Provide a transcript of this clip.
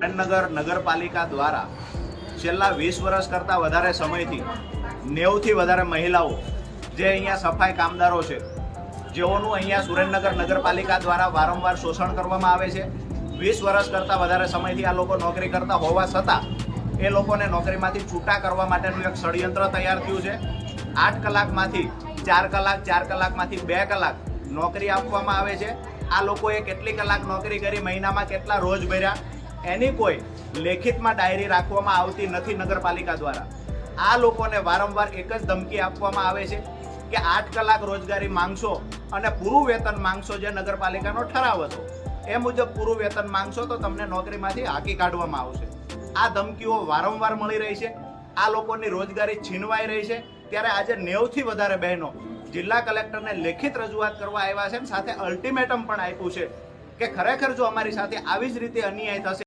સુરેન્દ્રનગર નગરપાલિકા દ્વારા છેલ્લા 20 વર્ષ કરતાં વધારે સમયથી 90થી વધારે મહિલાઓ જે અહીંયા સફાઈ કામદારો છે, જેઓનું અહીંયા સુરેન્દ્રનગર નગરપાલિકા દ્વારા વારંવાર શોષણ કરવામાં આવે છે. 20 વર્ષ કરતાં વધારે સમયથી આ લોકો નોકરી કરતા હોવા છતાં એ લોકોને નોકરીમાંથી છૂટા કરવા માટેનું એક ષડયંત્ર તૈયાર થયું છે. 8 કલાકમાંથી 4 કલાક, 4 કલાકમાંથી 2 કલાક નોકરી આપવામાં આવે છે. આ લોકોએ કેટલી કલાક નોકરી કરી, મહિનામાં કેટલા રોજ ભર્યા, એની કોઈ લેખિતમાં ડાયરી રાખવામાં આવતી નથી નગરપાલિકા દ્વારા. આ લોકોને વારંવાર એક જ ધમકી આપવામાં આવે છે કે 8 કલાક રોજગારી માંગશો અને પૂરું વેતન માંગશો, જે નગરપાલિકાનો ઠરાવ હતો એ મુજબ પૂરું વેતન માંગશો તો તમને નોકરીમાંથી હાંકી કાઢવામાં આવશે. આ ધમકીઓ વારંવાર મળી રહી છે. આ લોકોની રોજગારી છીનવાઈ રહી છે. ત્યારે આજે 90થી વધારે બહેનો જિલ્લા કલેક્ટરને લેખિત રજૂઆત કરવા આવ્યા છે અને સાથે અલ્ટિમેટમ પણ આપ્યું છે કે ખરેખર જો અમારી સાથે આવી જ રીતે અન્યાય થશે